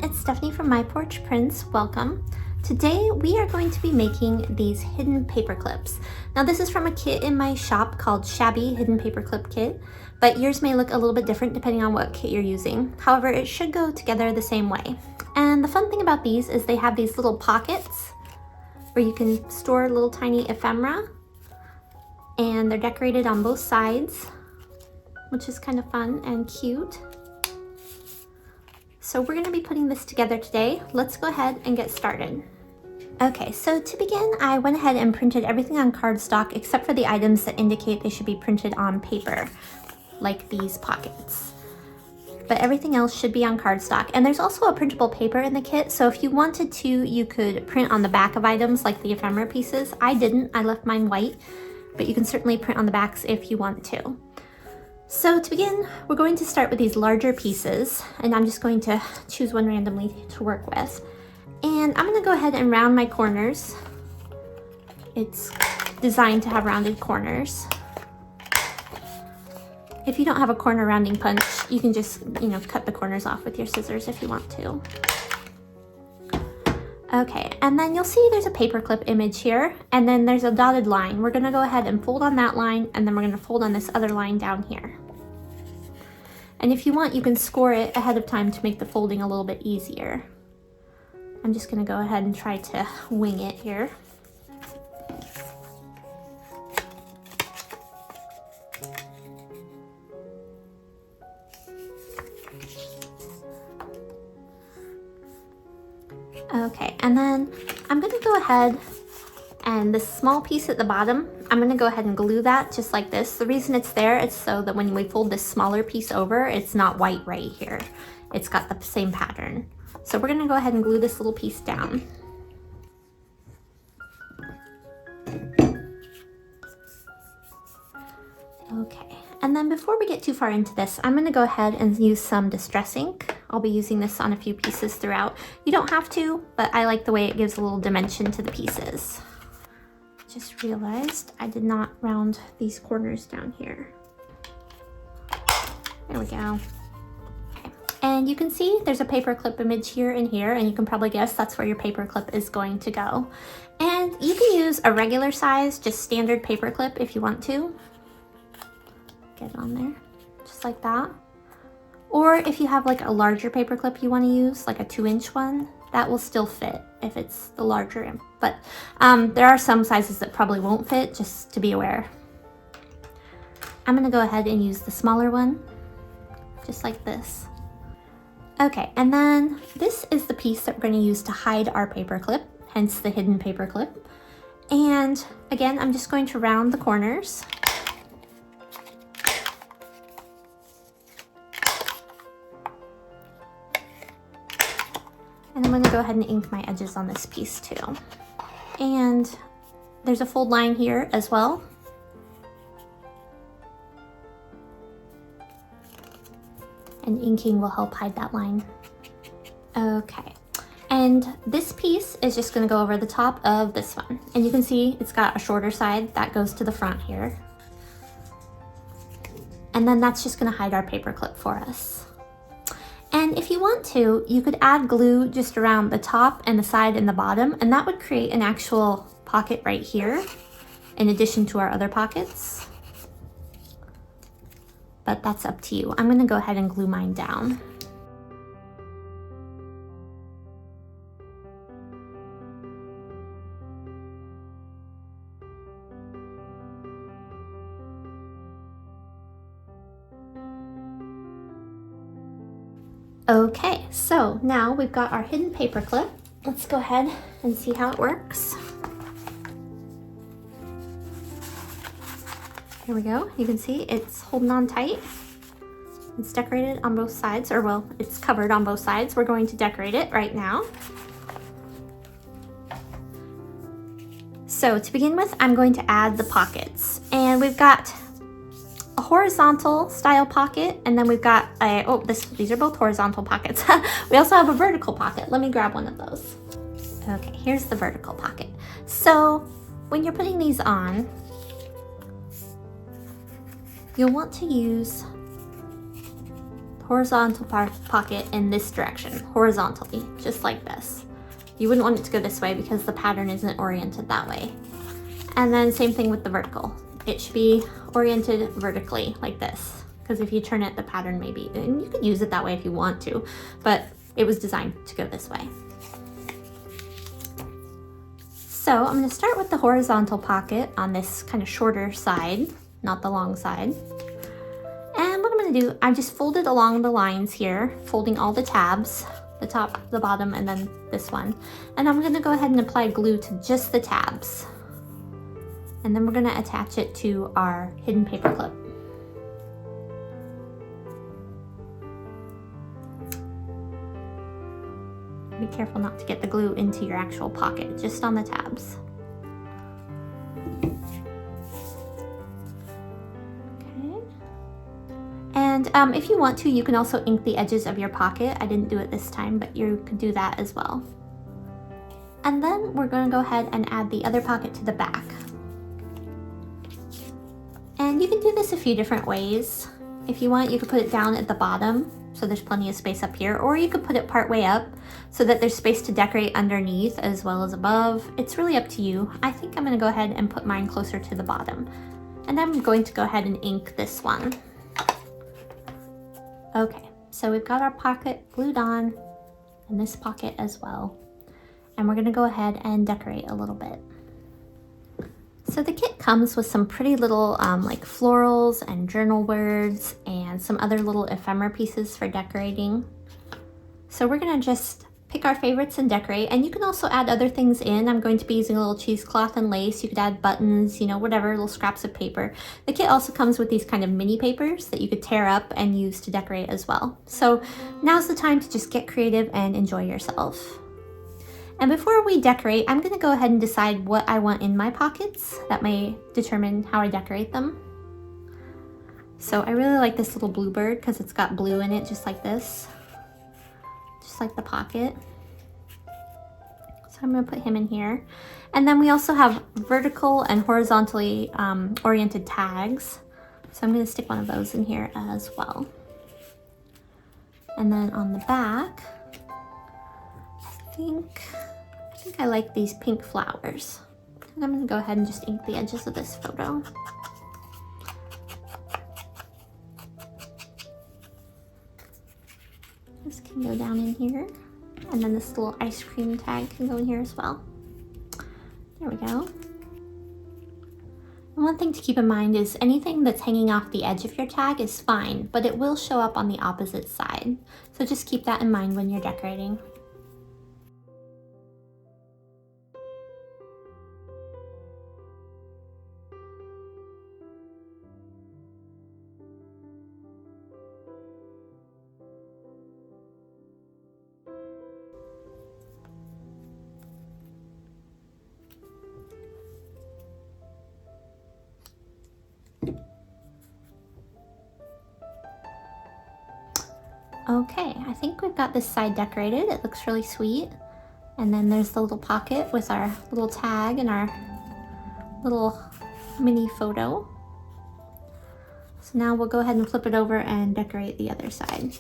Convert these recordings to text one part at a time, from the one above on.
it's Stephanie from My Porch Prints. Welcome. Today we are going to be making these hidden paper clips. Now this is from a kit in my shop called Shabby Hidden Paperclip Kit, but yours may look a little bit different depending on what kit you're using. However, it should go together the same way. And the fun thing about these is they have these little pockets where you can store little tiny ephemera, and they're decorated on both sides, which is kind of fun and cute. So we're gonna be putting this together today. Let's go ahead and get started. Okay, so to begin, I went ahead and printed everything on cardstock except for the items that indicate they should be printed on paper, like these pockets. But everything else should be on cardstock. And there's also a printable paper in the kit, so if you wanted to, you could print on the back of items like the ephemera pieces. I didn't, I left mine white, but you can certainly print on the backs if you want to. So to begin, we're going to start with these larger pieces, and I'm just going to choose one randomly to work with. And I'm gonna go ahead and round my corners. It's designed to have rounded corners. If you don't have a corner rounding punch, you can just, cut the corners off with your scissors if you want to. Okay, and then you'll see there's a paperclip image here, and then there's a dotted line. We're gonna go ahead and fold on that line, and then we're gonna fold on this other line down here. And if you want, you can score it ahead of time to make the folding a little bit easier. I'm just gonna go ahead and try to wing it here. Okay, and then I'm gonna go ahead and this small piece at the bottom, I'm gonna go ahead and glue that just like this. The reason it's there is so that when we fold this smaller piece over, it's not white right here. It's got the same pattern. So we're gonna go ahead and glue this little piece down. Okay, and then before we get too far into this, I'm gonna go ahead and use some distress ink. I'll be using this on a few pieces throughout. You don't have to, but I like the way it gives a little dimension to the pieces. Just realized I did not round these corners down here. There we go. Okay. And you can see there's a paperclip image here and here, and you can probably guess that's where your paperclip is going to go. And you can use a regular size, just standard paperclip if you want to. Get it on there, just like that. Or if you have like a larger paper clip you want to use, like a 2-inch one, that will still fit if it's the larger end. But there are some sizes that probably won't fit, just to be aware. I'm gonna go ahead and use the smaller one, just like this. Okay, and then this is the piece that we're gonna use to hide our paper clip, hence the hidden paper clip. And again, I'm just going to round the corners. And I'm gonna go ahead and ink my edges on this piece too. And there's a fold line here as well. And inking will help hide that line. Okay, and this piece is just gonna go over the top of this one. And you can see it's got a shorter side that goes to the front here. And then that's just gonna hide our paper clip for us. And if you want to, you could add glue just around the top and the side and the bottom, and that would create an actual pocket right here, in addition to our other pockets. But that's up to you. I'm gonna go ahead and glue mine down. Okay, so now we've got our hidden paper clip. Let's go ahead and see how it works. Here we go. You can see it's holding on tight. It's decorated on both sides, or well, it's covered on both sides. We're going to decorate it right now. So to begin with, I'm going to add the pockets. And we've got a horizontal style pocket, and then we've got a, these are both horizontal pockets. We also have a vertical pocket. Let me grab one of those. Okay, here's the vertical pocket. So when you're putting these on, you'll want to use the horizontal pocket in this direction, horizontally, just like this. You wouldn't want it to go this way because the pattern isn't oriented that way. And then same thing with the vertical. It should be oriented vertically like this, because if you turn it, the pattern may be, and you could use it that way if you want to, but it was designed to go this way. So I'm going to start with the horizontal pocket on this kind of shorter side, not the long side. And what I'm going to do, I just folded along the lines here, folding all the tabs, the top, the bottom, and then this one. And I'm going to go ahead and apply glue to just the tabs. And then we're going to attach it to our hidden paper clip. Be careful not to get the glue into your actual pocket, just on the tabs. Okay. And if you want to, you can also ink the edges of your pocket. I didn't do it this time, but you could do that as well. And then we're going to go ahead and add the other pocket to the back. And you can do this a few different ways. If you want, you could put it down at the bottom, so there's plenty of space up here, or you could put it part way up so that there's space to decorate underneath as well as above. It's really up to you. I think I'm going to go ahead and put mine closer to the bottom. And I'm going to go ahead and ink this one. Okay, so we've got our pocket glued on and this pocket as well. And we're going to go ahead and decorate a little bit. So the kit comes with some pretty little like florals and journal words and some other little ephemera pieces for decorating. So we're gonna just pick our favorites and decorate, and you can also add other things in. I'm going to be using a little cheesecloth and lace. You could add buttons, you know, whatever, little scraps of paper. The kit also comes with these kind of mini papers that you could tear up and use to decorate as well. So now's the time to just get creative and enjoy yourself. And before we decorate, I'm gonna go ahead and decide what I want in my pockets. That may determine how I decorate them. So I really like this little bluebird because it's got blue in it, just like this. Just like the pocket. So I'm gonna put him in here. And then we also have vertical and horizontally oriented tags. So I'm gonna stick one of those in here as well. And then on the back, I think I like these pink flowers. And I'm gonna go ahead and just ink the edges of this photo. This can go down in here. And then this little ice cream tag can go in here as well. There we go. And one thing to keep in mind is anything that's hanging off the edge of your tag is fine, but it will show up on the opposite side. So just keep that in mind when you're decorating. Okay, I think we've got this side decorated. It looks really sweet. And then there's the little pocket with our little tag and our little mini photo. So now we'll go ahead and flip it over and decorate the other side.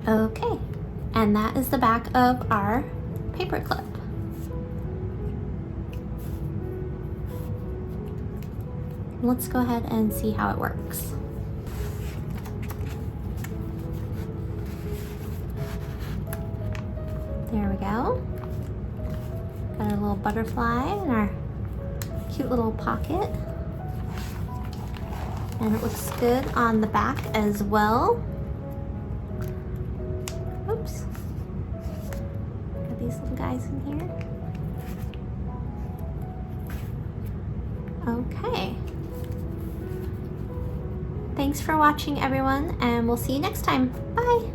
Okay, and that is the back of our paper clip. Let's go ahead and see how it works. There we go. Got Got our little butterfly in our cute little pocket. And it looks good on the back as well. Oops. Got these little guys in here. Okay. Thanks for watching, everyone, and we'll see you next time. Bye!